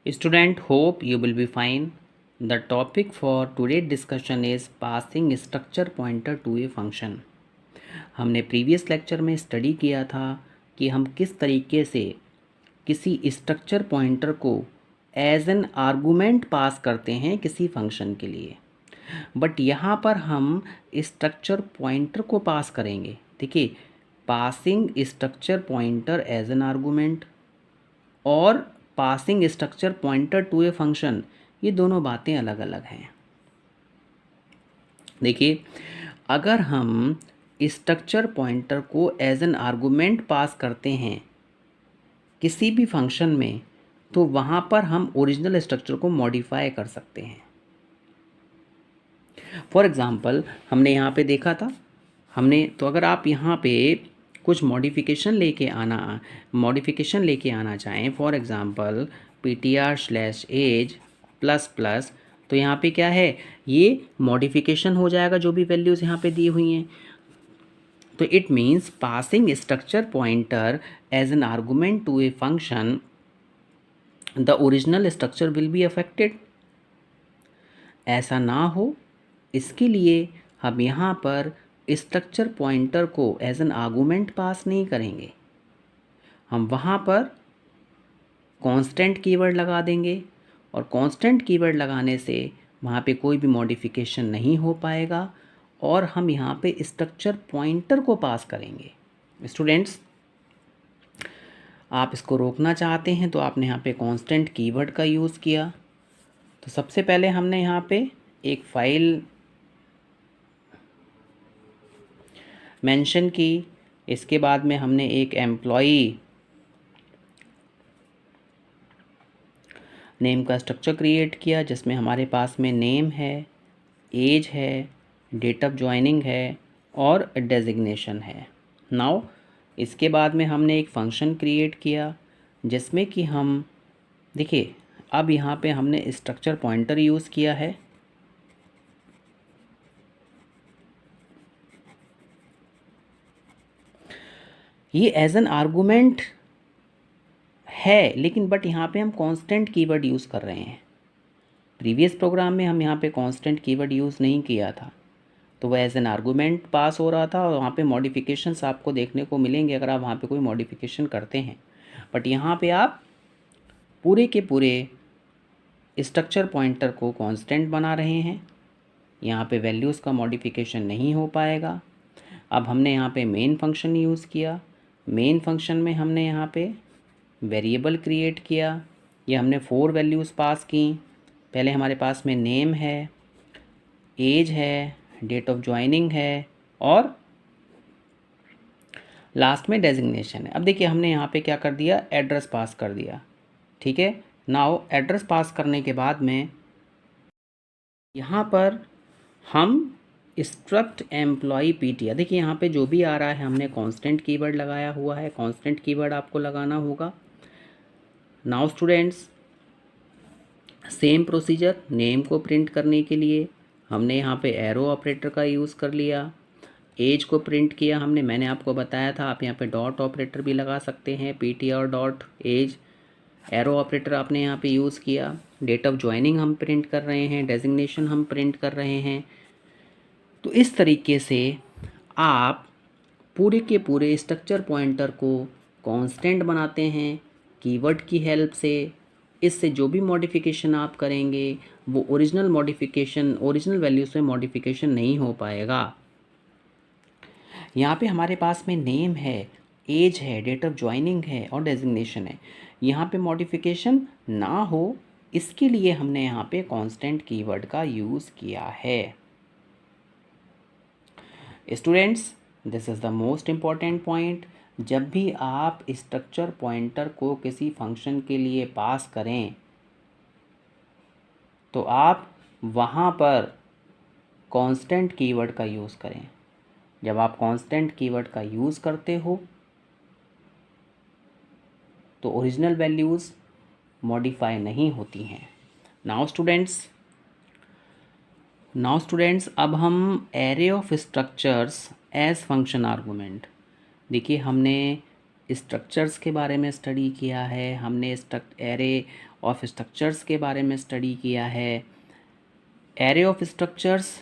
Student, hope you will be fine. The topic for today's discussion is passing structure pointer to a function. हमने previous lecture में study किया था कि हम किस तरीके से किसी स्ट्रक्चर पॉइंटर को एज एन आर्गूमेंट पास करते हैं किसी फंक्शन के लिए, बट यहाँ पर हम स्ट्रक्चर पॉइंटर को पास करेंगे। देखिए, passing structure pointer as an argument और passing structure pointer to a function, ये दोनों बातें अलग अलग हैं। देखिए, अगर हम स्ट्रक्चर पॉइंटर को एज एन आर्गूमेंट पास करते हैं किसी भी फंक्शन में, तो वहाँ पर हम ओरिजिनल स्ट्रक्चर को मॉडिफाई कर सकते हैं। फॉर एग्ज़ाम्पल, हमने यहाँ पे देखा था, तो अगर आप यहाँ पे कुछ मॉडिफिकेशन लेके आना चाहें, फॉर एग्ज़ाम्पल ptr/age ++, तो यहाँ पे क्या है, ये मॉडिफिकेशन हो जाएगा जो भी वैल्यूज़ यहाँ पे दी हुई हैं। तो it means passing structure pointer as an argument to a function, the original structure will be affected. ऐसा ना हो, इसके लिए हम यहाँ पर स्ट्रक्चर पॉइंटर को एज एन आर्गूमेंट पास नहीं करेंगे, हम वहाँ पर कांस्टेंट कीवर्ड लगा देंगे, और कांस्टेंट कीवर्ड लगाने से वहाँ पे कोई भी मॉडिफिकेशन नहीं हो पाएगा, और हम यहाँ पे स्ट्रक्चर पॉइंटर को पास करेंगे। स्टूडेंट्स, आप इसको रोकना चाहते हैं तो आपने यहाँ पे कांस्टेंट कीवर्ड का यूज़ किया। तो सबसे पहले हमने यहाँ पे एक फ़ाइल मेंशन की, इसके बाद में हमने एक एम्प्लॉई नेम का स्ट्रक्चर क्रिएट किया, जिसमें हमारे पास में नेम है, एज है, डेट ऑफ ज्वाइनिंग है और डेजिग्नेशन है। नाउ इसके बाद में हमने एक फंक्शन क्रिएट किया, जिसमें कि हम देखिए, अब यहाँ पे हमने स्ट्रक्चर पॉइंटर यूज़ किया है। ये एज एन आर्गूमेंट है, लेकिन बट यहाँ पे हम कांस्टेंट कीवर्ड यूज़ कर रहे हैं। प्रीवियस प्रोग्राम में हम यहाँ पे कांस्टेंट कीवर्ड यूज़ नहीं किया था, तो वह एज एन आर्गूमेंट पास हो रहा था, और वहाँ पे मॉडिफिकेशंस आपको देखने को मिलेंगे अगर आप वहाँ पे कोई मॉडिफिकेशन करते हैं। बट यहाँ पे आप पूरे के पूरे स्ट्रक्चर पॉइंटर को कांस्टेंट बना रहे हैं, यहाँ पे वैल्यूज़ का मॉडिफिकेशन नहीं हो पाएगा। अब हमने यहाँ पे मेन फंक्शन यूज़ किया, मेन फंक्शन में हमने यहाँ पे वेरिएबल क्रिएट किया, ये हमने 4 वैल्यूज़ पास की। पहले हमारे पास में नेम है, एज है, डेट ऑफ ज्वाइनिंग है और लास्ट में डेजिग्नेशन है। अब देखिए, हमने यहाँ पे क्या कर दिया, एड्रेस पास कर दिया। ठीक है, नाउ एड्रेस पास करने के बाद में यहाँ पर हम स्ट्रक्ट एम्प्लॉई ptr, देखिए यहाँ पे जो भी आ रहा है हमने कांस्टेंट कीवर्ड लगाया हुआ है, कांस्टेंट कीवर्ड आपको लगाना होगा। Now students, same procedure, name को प्रिंट करने के लिए हमने यहाँ पे एरो ऑपरेटर का यूज़ कर लिया। एज को प्रिंट किया हमने, मैंने आपको बताया था, आप यहाँ पे डॉट ऑपरेटर भी लगा सकते हैं, ptr dot as, arrow operator आपने यहाँ पे यूज़ किया। डेट ऑफ ज्वाइनिंग हम प्रिंट कर रहे हैं, डेजिग्नेशन हम प्रिंट कर रहे हैं। तो इस तरीके से आप पूरे के पूरे स्ट्रक्चर पॉइंटर को कांस्टेंट बनाते हैं कीवर्ड की हेल्प से। इससे जो भी मॉडिफिकेशन आप करेंगे वो ओरिजिनल वैल्यूज़ में मॉडिफिकेशन नहीं हो पाएगा। यहाँ पे हमारे पास में नेम है, एज है, डेट ऑफ ज्वाइनिंग है और डेजिग्नेशन है। यहाँ पे मॉडिफिकेशन ना हो, इसके लिए हमने यहाँ पे कांस्टेंट कीवर्ड का यूज़ किया है। Students, this is the most important point. जब भी आप स्ट्रक्चर पॉइंटर को किसी फंक्शन के लिए पास करें, तो आप वहाँ पर कांस्टेंट कीवर्ड का यूज़ करें। जब आप कांस्टेंट कीवर्ड का यूज़ करते हो तो ओरिजिनल वैल्यूज़ मॉडिफाई नहीं होती हैं। नाउ स्टूडेंट्स, अब हम array of structures as function argument, देखिए हमने स्ट्रक्चर्स के बारे में स्टडी किया है, हमने एरे ऑफ स्ट्रक्चर्स के बारे में स्टडी किया है। Array of structures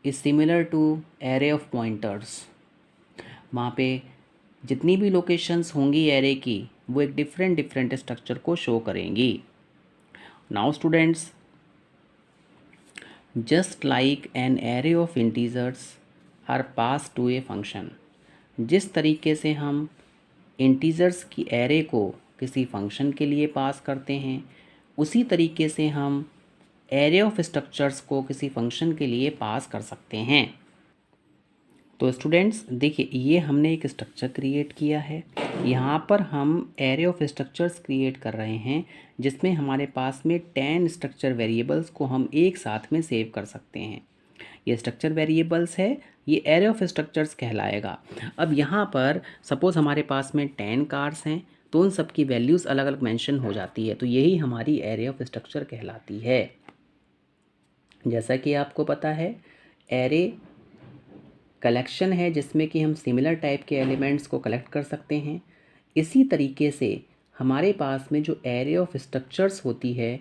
is similar to array of pointers. वहाँ पे जितनी भी लोकेशंस होंगी एरे की वो एक डिफरेंट डिफरेंट स्ट्रक्चर को शो करेंगी। Now students, just like an array of integers are pass to a function, जिस तरीके से हम इंटीजर्स की एरे को किसी फंक्शन के लिए पास करते हैं, उसी तरीके से हम एरे ऑफ स्ट्रक्चर्स को किसी फंक्शन के लिए पास कर सकते हैं। तो स्टूडेंट्स देखिए, ये हमने एक स्ट्रक्चर क्रिएट किया है। यहाँ पर हम एरे ऑफ स्ट्रक्चर्स क्रिएट कर रहे हैं जिसमें हमारे पास में 10 स्ट्रक्चर वेरिएबल्स को हम एक साथ में सेव कर सकते हैं। ये स्ट्रक्चर वेरिएबल्स है, ये एरे ऑफ स्ट्रक्चर्स कहलाएगा। अब यहाँ पर सपोज़ हमारे पास में 10 कार्स हैं, तो उन सब की वैल्यूज़ अलग अलग मेंशन हो जाती है, तो यही हमारी एरे ऑफ स्ट्रक्चर कहलाती है। जैसा कि आपको पता है, एरे कलेक्शन है जिसमें कि हम सिमिलर टाइप के एलिमेंट्स को कलेक्ट कर सकते हैं। इसी तरीके से हमारे पास में जो एरे ऑफ स्ट्रक्चर्स होती है,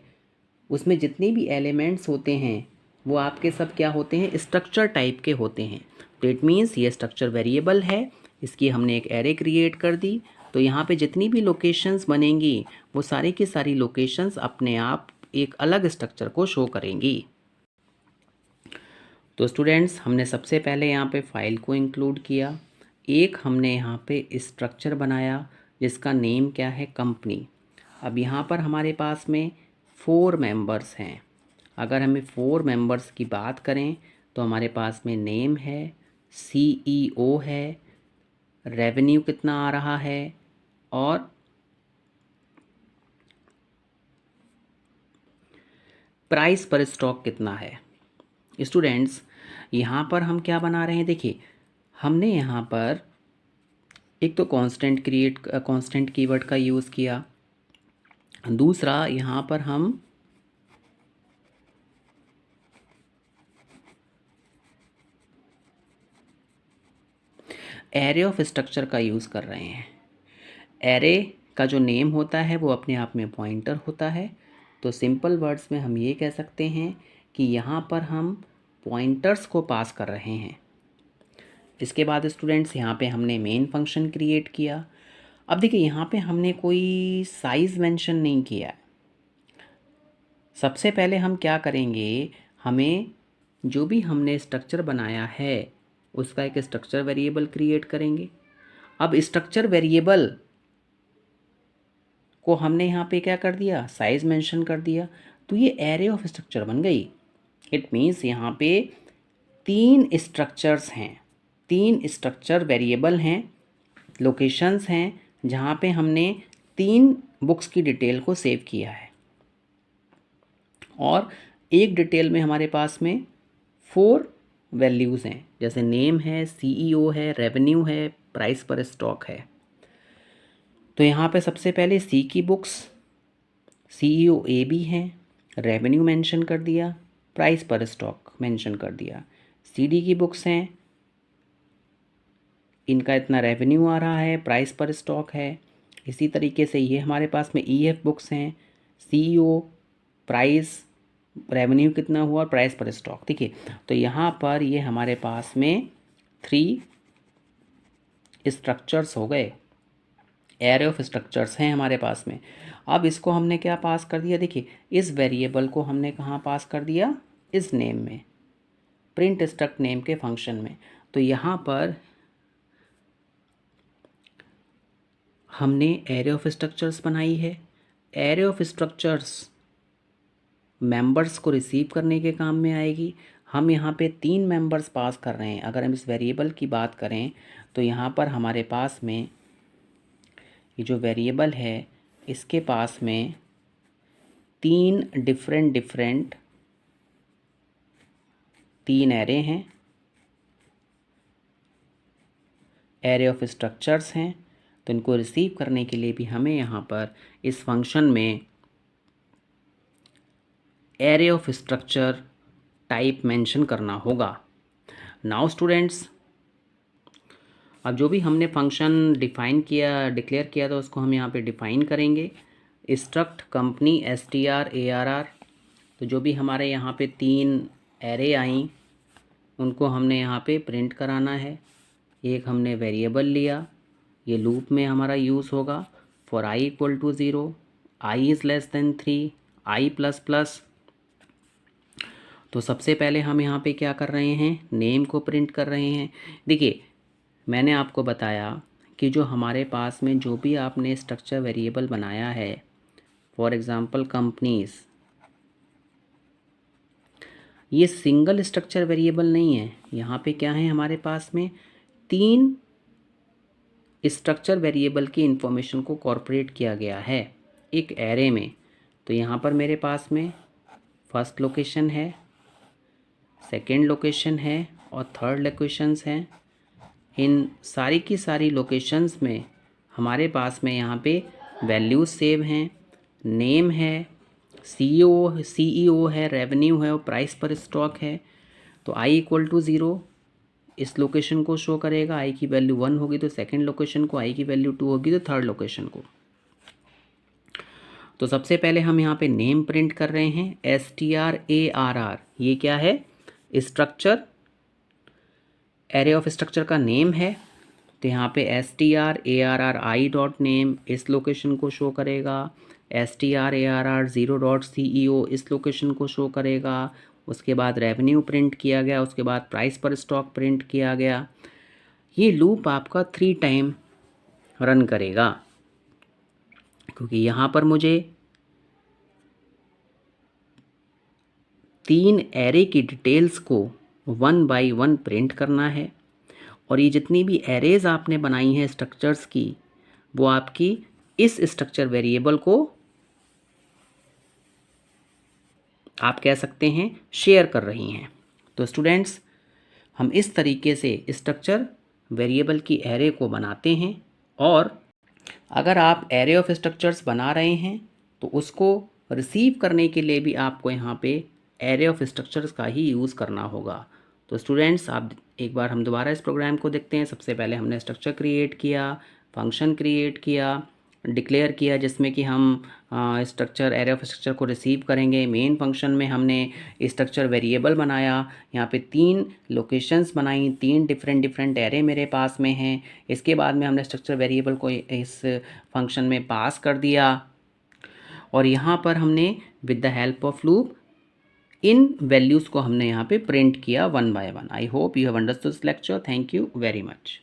उसमें जितने भी एलिमेंट्स होते हैं वो आपके सब क्या होते हैं, स्ट्रक्चर टाइप के होते हैं। तो इट मीन्स ये स्ट्रक्चर वेरिएबल है, इसकी हमने एक एरे क्रिएट कर दी, तो यहाँ पे जितनी भी लोकेशंस बनेंगी वो सारी की सारी लोकेशंस अपने आप एक अलग स्ट्रक्चर को शो करेंगी। तो स्टूडेंट्स, हमने सबसे पहले यहाँ पे फाइल को इंक्लूड किया। एक हमने यहाँ पे स्ट्रक्चर बनाया जिसका नेम क्या है, कंपनी। अब यहाँ पर हमारे पास में 4 मेंबर्स हैं। अगर हमें 4 मेंबर्स की बात करें तो हमारे पास में नेम है, CEO है, रेवेन्यू कितना आ रहा है, और प्राइस पर स्टॉक कितना है। स्टूडेंट्स, यहाँ पर हम क्या बना रहे हैं, देखिए हमने यहाँ पर एक तो कांस्टेंट कीवर्ड का यूज़ किया। दूसरा, यहाँ पर हम एरे ऑफ स्ट्रक्चर का यूज़ कर रहे हैं। एरे का जो नेम होता है वो अपने आप में पॉइंटर होता है। तो सिंपल वर्ड्स में हम ये कह सकते हैं कि यहाँ पर हम पॉइंटर्स को पास कर रहे हैं। इसके बाद स्टूडेंट्स, यहाँ पे हमने मेन फंक्शन क्रिएट किया। अब देखिए, यहाँ पे हमने कोई साइज़ मेंशन नहीं किया। सबसे पहले हम क्या करेंगे, हमें जो भी हमने स्ट्रक्चर बनाया है उसका एक स्ट्रक्चर वेरिएबल क्रिएट करेंगे। अब स्ट्रक्चर वेरिएबल को हमने यहाँ पे क्या कर दिया, साइज़ मेंशन कर दिया, तो ये एरे ऑफ स्ट्रक्चर बन गई। इट मीन्स यहाँ पे 3 स्ट्रक्चर्स हैं, 3 स्ट्रक्चर वेरिएबल हैं, लोकेशंस हैं, जहाँ पे हमने 3 बुक्स की डिटेल को सेव किया है। और एक डिटेल में हमारे पास में 4 वैल्यूज़ हैं, जैसे नेम है, CEO है, रेवेन्यू है, प्राइस पर स्टॉक है। तो यहाँ पे सबसे पहले सी की बुक्स CEO AB हैं, रेवेन्यू मेंशन कर दिया, प्राइस पर स्टॉक मेंशन कर दिया। CD की बुक्स हैं, इनका इतना रेवेन्यू आ रहा है, प्राइस पर स्टॉक है। इसी तरीके से ये हमारे पास में EF बुक्स हैं, CEO, प्राइस, रेवेन्यू कितना हुआ, प्राइस पर स्टॉक। ठीक है, तो यहाँ पर ये हमारे पास में 3 स्ट्रक्चर्स हो गए, एरे ऑफ स्ट्रक्चर्स हैं हमारे पास में। अब इसको हमने क्या पास कर दिया, देखिए इस वेरिएबल को हमने कहाँ पास कर दिया, इस नेम में, प्रिंट स्ट्रक्ट नेम के फंक्शन में। तो यहाँ पर हमने एरे ऑफ स्ट्रक्चर्स बनाई है। एरे ऑफ स्ट्रक्चर्स मेंबर्स को रिसीव करने के काम में आएगी। हम यहाँ पे 3 मेंबर्स पास कर रहे हैं। अगर हम इस वेरिएबल की बात करें तो यहाँ पर हमारे पास में ये जो वेरिएबल है इसके पास में 3 डिफरेंट 3 एरे हैं, एरे ऑफ स्ट्रक्चर्स हैं। तो इनको रिसीव करने के लिए भी हमें यहाँ पर इस फंक्शन में array of structure type mention करना होगा। नाउ स्टूडेंट्स, अब जो भी हमने फंक्शन डिफ़ाइन किया, डिक्लेयर किया था, उसको हम यहाँ पे डिफ़ाइन करेंगे। स्ट्रक्ट कंपनी str_arr, तो जो भी हमारे यहाँ पे 3 एरे आई उनको हमने यहाँ पे प्रिंट कराना है। एक हमने वेरिएबल लिया, ये लूप में हमारा यूज़ होगा। For i equal to 0, i is less than 3, i plus plus. तो सबसे पहले हम यहाँ पे क्या कर रहे हैं, नेम को प्रिंट कर रहे हैं। देखिए, मैंने आपको बताया कि जो हमारे पास में जो भी आपने स्ट्रक्चर वेरिएबल बनाया है, फॉर एग्ज़ाम्पल कंपनीज़, ये सिंगल स्ट्रक्चर वेरिएबल नहीं है। यहाँ पे क्या है, हमारे पास में 3 स्ट्रक्चर वेरिएबल की इंफॉर्मेशन को कॉर्पोरेट किया गया है एक एरे में। तो यहाँ पर मेरे पास में फर्स्ट लोकेशन है, सेकंड लोकेशन है और थर्ड लोकेशंस हैं। इन सारी की सारी लोकेशंस में हमारे पास में यहाँ पे वैल्यूज सेव हैं, नेम है, CEO है, रेवेन्यू है और प्राइस पर स्टॉक है। तो i इक्वल टू 0 इस लोकेशन को शो करेगा, i की वैल्यू 1 होगी तो सेकंड लोकेशन को, i की वैल्यू 2 होगी तो थर्ड लोकेशन को। तो सबसे पहले हम यहाँ पे नेम प्रिंट कर रहे हैं str_arr। ये क्या है, स्ट्रक्चर, एरे ऑफ स्ट्रक्चर का नेम है। तो यहाँ पे str_arr_i.name इस लोकेशन को शो करेगा, str_arr0.ceo इस लोकेशन को शो करेगा। उसके बाद रेवेन्यू प्रिंट किया गया, उसके बाद प्राइस पर स्टॉक प्रिंट किया गया। ये लूप आपका 3 टाइम रन करेगा, क्योंकि यहाँ पर मुझे 3 एरे की डिटेल्स को 1 बाय 1 प्रिंट करना है। और ये जितनी भी एरेज आपने बनाई हैं स्ट्रक्चर्स की, वो आपकी इस स्ट्रक्चर वेरिएबल को आप कह सकते हैं शेयर कर रही हैं। तो स्टूडेंट्स, हम इस तरीके से स्ट्रक्चर वेरिएबल की एरे को बनाते हैं। और अगर आप एरे ऑफ स्ट्रक्चर्स बना रहे हैं तो उसको रिसीव करने के लिए भी आपको यहाँ पे एरे ऑफ स्ट्रक्चर्स का ही यूज़ करना होगा। तो स्टूडेंट्स, आप एक बार हम दोबारा इस प्रोग्राम को देखते हैं। सबसे पहले हमने स्ट्रक्चर क्रिएट किया, फंक्शन क्रिएट किया, डिक्लेयर किया जिसमें कि हम स्ट्रक्चर, एरे ऑफ स्ट्रक्चर को रिसीव करेंगे। मेन फंक्शन में हमने स्ट्रक्चर वेरिएबल बनाया, यहाँ पे 3 लोकेशंस बनाई, 3 डिफरेंट एरे मेरे पास में हैं। इसके बाद में हमने स्ट्रक्चर वेरिएबल को इस फंक्शन में पास कर दिया और यहाँ पर हमने with the help of loop इन वैल्यूज़ को हमने यहाँ पे प्रिंट किया 1 by 1। I hope you have understood this lecture. Thank you very much.